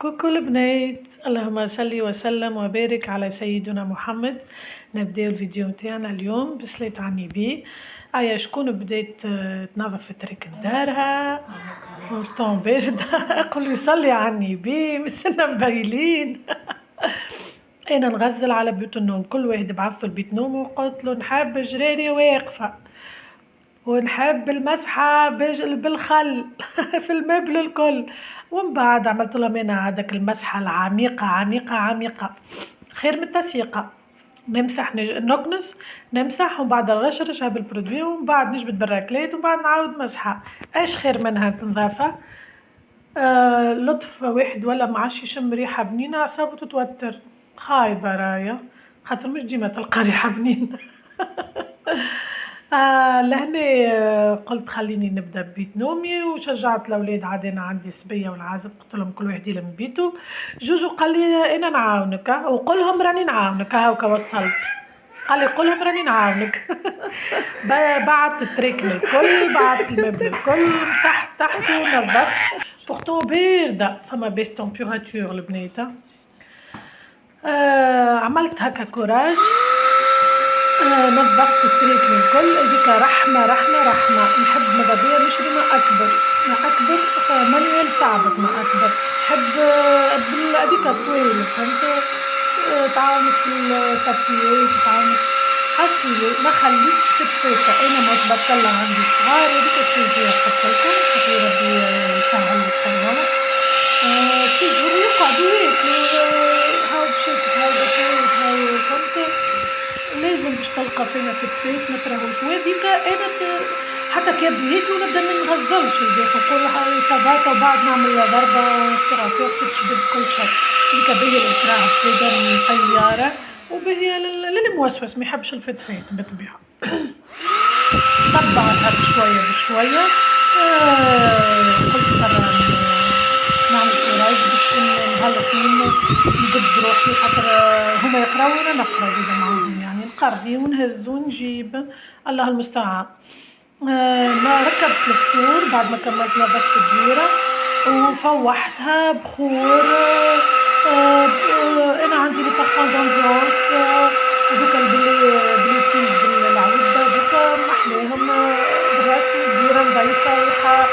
كوكو البنات، اللهم صل وسلم وبارك على سيدنا محمد. نبداو الفيديو متاعنا اليوم بصلاة على النبي. ايا شكون بدات تنظف ترك دارها والطون بارده قولوا يصلي على النبي مسنا مبيلين. انا نغزل على بيت النوم، كل واحد بعث البيت نوم وقلت له نحب جراري واقفه ونحب المسحة بالخل في المبل الكل. ومن بعد عملت لهم انا هذاك المسحة العميقة عميقة عميقة خير من التسيقة. نمسح نكنس نمسح ومن بعد نرشرشها بالبرودوي ومن بعد نجبد بالراكلات ومن بعد نعاود مسحة. ايش خير منها تنظافة؟ لطف واحد ولا معاش يشم ريحة بنينة اعصابه تتوتر. خايبة رايا خاطر مش ديما تلقى ريحة بنينة. لهنا قلت خليني نبدا ببيت نومي وشجعت الاولاد. عاد انا عندي صبيه والعازب قلت لهم كل واحد يلم بيته. جوجو قال لي انا نعاونك وقولهم راني نعاونك هاوكا وصلت. قال لي قولهم راني نعاونك. بعت التريكن الكل بعت المبنى الكل مسحت تحته ونظفت. بورتو بارده فما بيس تمبيراتور البنات. عملت هكا كوراج. نظفت التريكن الكل هذيك رحمة رحمة رحمة. نحب ماذا بيا نشري ما أكبر ما أكبر مانيوال صعبت ما أكبر. نحب هذيك طويلة فهمت. تعاونك في التابيات تعاونك حسيلي ما خليتش تتفاكة. أنا ما تبطلها عندي صغار هذيك التيجي قلتلكم خاطر ربي يسهل القناة. تيجي يقعدوا ياكلوا هاو بشكل هاو بشكل هاو فهمت. لازم باش تلقى فينا في البيت ما تراهوش وهذيك انا حتى كي هيك ونبدا ما نغزلش البيت نقول هاي صباطه وبعد نعمل ضربه استراتيجيه تشدد كل شيء. هذيك باهيه للكراهه في الطياره وباهيه للموسوس ما يحبش الفتفات بالطبيعه. طبعتها بشويه بشويه. قلت ترى نعمل كوراج باش نهلك منه نقد روحي خاطر هما يقراو وانا نقرا زيدا معاهم يعني نقري ونهز ونجيب الله المستعان. ما ركبت الفطور بعد ما كملت نظفت الديره وفوحتها بخور. انا عندي لي بارفان دونجونس هذوك بالليتيج بالعوده دوكا محلاهم براسي الديره نظيفه ريحه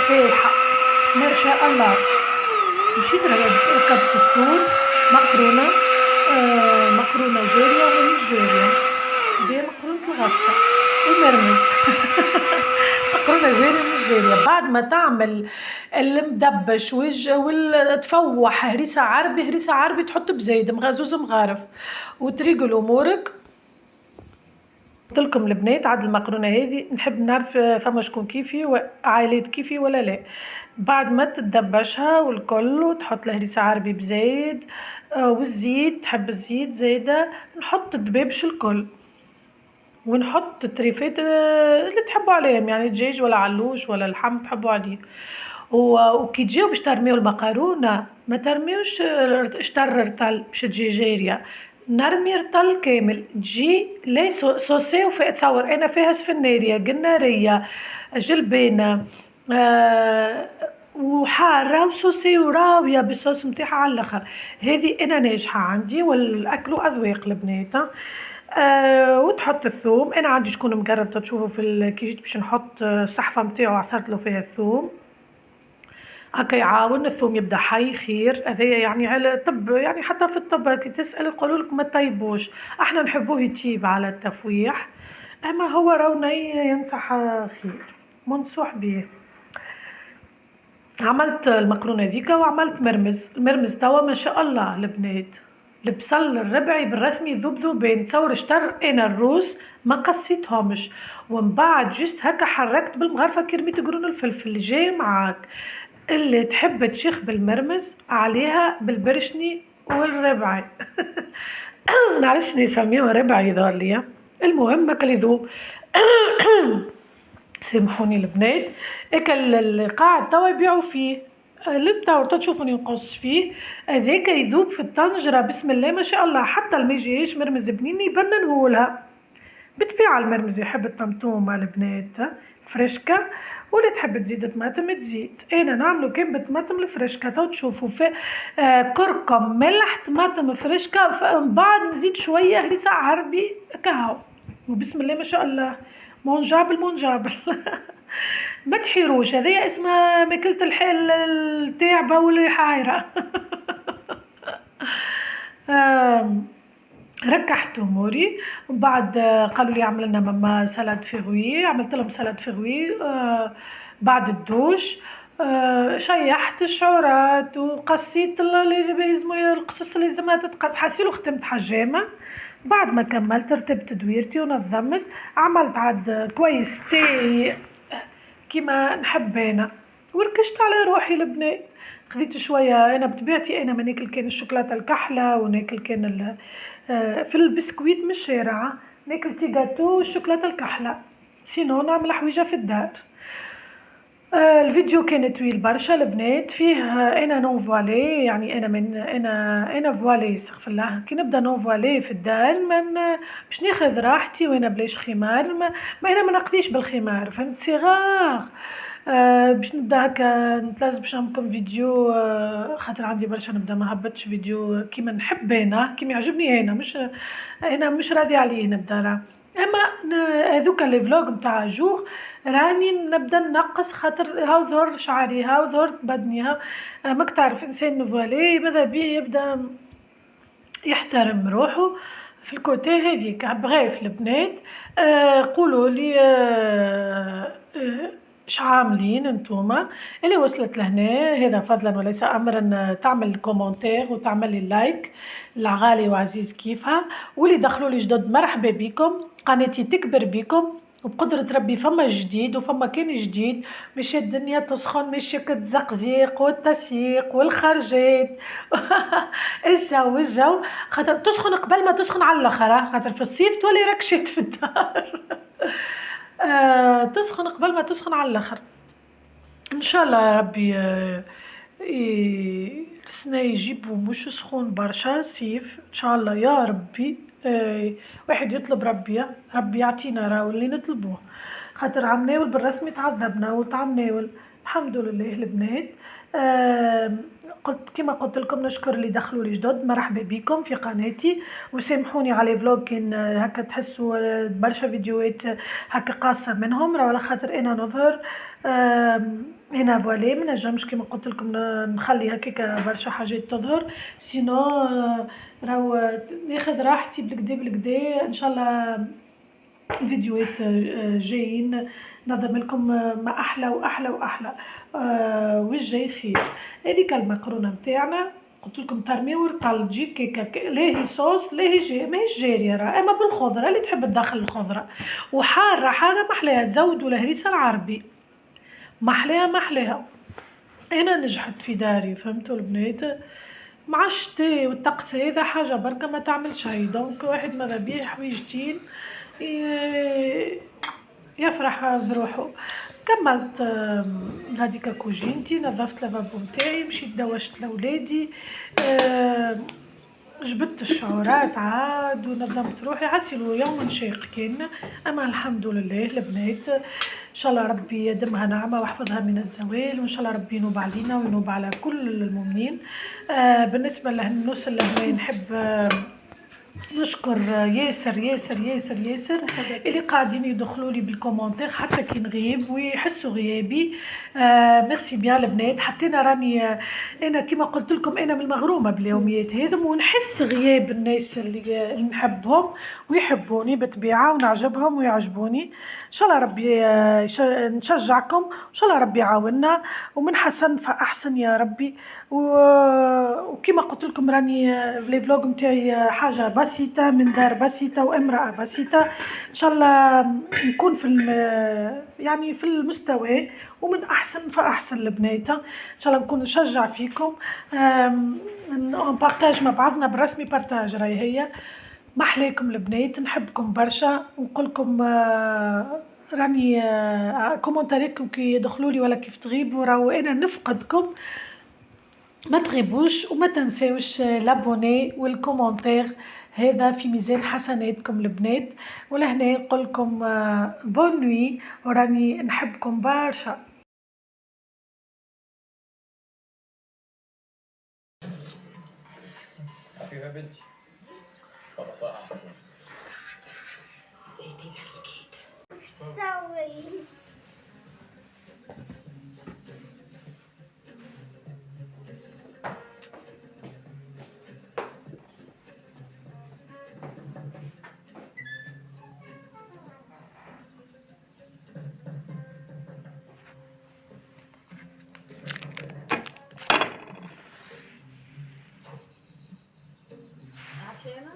فايحه ما شاء الله. مشيت ركبت الفطور مقرونه. مقرونه جاريه ومش جاريه دير مقرونه الغصه ومرمز. مقرونه جاريه ومش جاريه بعد ما تعمل المدبش تفوح هريسه عربي تحط بزايد مغازوز مغارف وتريقل امورك. قلت لكم البنات عاد المقرونه هذه نحب نعرف فما شكون كيفي وعائلات كيفي ولا لا. بعد ما تدبشها والكل وتحط الهريسه عربي بزايد والزيت تحب الزيت زايده. نحط الدبابش الكل ونحط التريفات اللي تحبوا عليهم يعني دجاج ولا علوش ولا اللحم تحبوا عليه. وكي تجيو باش ترميو المقارونه ما ترميوش شطر رطل باش تجي جاريه. نرمي رطل كامل تجي لي صوصي وفي تصور انا فيها سفناريه قناريه جلبانه وحاره وصوصي وراويه بالصوص نتاعها على الاخر. هذه انا ناجحه عندي والاكل اذواق البنات. وتحط الثوم. انا عندي شكون مقرب تشوفوا في كي جيت باش نحط الصحفه نتاعو عصرت له فيها الثوم هكا يعاون الثوم يبدا حي خير. هذايا يعني على طب يعني حتى في الطب كي تسال يقولوا لك ما طيبوش احنا نحبوه يطيب على التفويح اما هو روني ينصح خير منصوح به. عملت المقرونه ذيكا وعملت المرمز توا ما شاء الله البنات. البصل الربعي بالرسمي ذوبين تصور اشتر انا الروس ما قصيتهمش ومن بعد جست هكا حركت بالمغرفه كي رميت قرون الفلفل اللي جاي معاك. اللي تحب تشيخ بالمرمز عليها بالبرشني والربعي. نعرفش نسميوها ربعي ذولي. المهم هكا يذوب. سامحوني البنات اكل القاعد توا يبيعوا فيه لبتا تشوفوني نقص فيه هذاك يذوب في الطنجره بسم الله ما شاء الله. حتى ما يجيش مرمز بنين يبننهولها بالطبيعه. المرمز يحب الطمطومه البنات فريشكا واللي تحب تزيد طماطم تزيد. انا نعملو كان بالطماطم الفريشكا تو تشوفوا في كركم ملح طماطم فريشكا، من بعد نزيد شويه هريسه عربي كهو، وبسم الله ما شاء الله مونجابل مونجابل. ما تحيروش، هذه اسمها ماكلة الحل التاعبة والحايرة. ركحت اموري، ومن بعد قالوا لي عمل لنا ماما سلاد فيغوي، عملت لهم سلاد فيغوي بعد الدوش. شيحت الشعرات وقصيت القصص اللي لازمها تتقص، حسيلو ختمت حجامه. بعد ما كملت رتبت دويرتي ونظمت، عملت عاد كويس تاي كيما نحب انا، وركشت على روحي البنات. خذيت شويه، انا بطبيعتي انا ما ناكل كان الشوكولاته الكحله، وناكل كان في البسكويت من الشارع، ناكل تي جاتو والشوكولاته الكحله، سينو نعمل حويجه في الدار. الفيديو كان طويل برشا البنات، فيه انا نوفوالي، يعني انا فوالي سخف الله، كي نبدا نوفوالي في الدار باش ناخذ راحتي وانا بلاش خمار، ما انا ما نقضيش بالخمار، فهمت صغار. باش نبدا هكا نتلازم باش نعملكم فيديو، خاطر عندي برشا نبدا ما هبطش فيديو كيما نحب انا، كيما يعجبني انا، مش راضي عليه نبدا راه. اما هذوك لي فلوق نتاع جوغ راني نبدا نقص، خاطر هاو ظهر شعري، هاو ظهر بدني، هاو ماك تعرف انسان نوفالي ماذا بيه يبدا يحترم روحه في الكوتي هذيك. بغيف البنات قولوا لي شعاملين انتوما اللي وصلت لهنا، هذا فضلا وليس امرا تعمل كومنتير وتعمل لي لايك العغالي وعزيز كيفها، واللي دخلوا لي جدد مرحبا بكم، قناتي تكبر بكم وبقدرة ربي، فما جديد وفما كان جديد، مش الدنيا تسخن، مش الزقزيق والتسييق والخرجات. الجو خاطر تسخن قبل ما تسخن على الاخر، خاطر في الصيف تولي ركشت في الدار. تسخن قبل ما تسخن على الاخر. ان شاء الله ربي السنة يجيبوا مش سخون برشا صيف ان شاء الله يا ربي. واحد يطلب ربي يعطينا راهو اللي نطلبوه، خاطر عمناول بالرسمي تعذبنا وتعمناول. الحمد لله البنات. قلت كما قلت لكم نشكر اللي دخلوا لي جدد، مرحبا بكم في قناتي، وسامحوني على فلوج كان هكا تحسوا برشا فيديوهات هكا قاصه منهم، راه على خاطر انا نظهر هنا فوالي ما نجمش كما قلت لكم نخلي هكاك برشا حاجات تظهر، سينو راهو ناخذ راحتي بالكدا ان شاء الله. فيديوهات جايين نظم لكم ما احلى واحلى واحلى، والجاي خير. هذيك المقرونه نتاعنا قلت لكم ترميور طلجي كيكه، لا هي صوص لا هي ماهيش جاريه راه، اما بالخضره اللي تحب تدخل الخضره، وحاره حاره محلاها زود ولا هريسه العربي، محلاها. انا نجحت في داري فهمتوا البنات، مع الشتاء والطقس هذا حاجه بركه ما تعمل شي، دونك واحد ماذا بيه حويجتين يفرح بروحه. كملت هذيك كوجينتي، نظفت لافابو نتاعي، مشيت دوشت لولادي، جبت الشعورات عاد ونظمت روحي، عسلو يوم شاق كان، اما الحمد لله البنات. ان شاء الله ربي يدمها نعمه ويحفظها من الزوال، وان شاء الله ربي ينوب علينا وينوب على كل المؤمنين. بالنسبه للناس اللي نحب نشكر ياسر ياسر ياسر ياسر اللي قاعدين يدخلوا لي بالكومنتير حتى كي نغيب ويحسوا غيابي. ميرسي بيان البنات، حتى انا راني انا كما قلت لكم انا من المغرومه باليوميات هذم، ونحس غياب الناس اللي نحبهم ويحبوني بطبيعه ونعجبهم ويعجبوني. ان شاء الله ربي نشجعكم، وان شاء الله ربي يعاوننا ومن حسن فاحسن يا ربي. وكما قلت لكم راني لي فلوج نتاعي حاجه بسيطه من دار بسيطه وامراه بسيطه، ان شاء الله نكون في يعني في المستوى ومن احسن فاحسن البنات، ان شاء الله نكون نشجع فيكم، نبارطاج مع بعضنا بالرسمي، بارطاج راهي هي. محلاكم البنات، نحبكم برشا، ونقولكم راني كومنتاريكم كي يدخلوا لي ولا كيف تغيبوا راهو انا نفقدكم، ما تغيبوش وما تنساوش لابوني والكومنتير، هذا في ميزان حسناتكم البنات. ولهنا نقولكم بون نوي وراني نحبكم برشا. فيها بنتي. خلاص ايدينا الكيد. وش تسوي؟ عشانة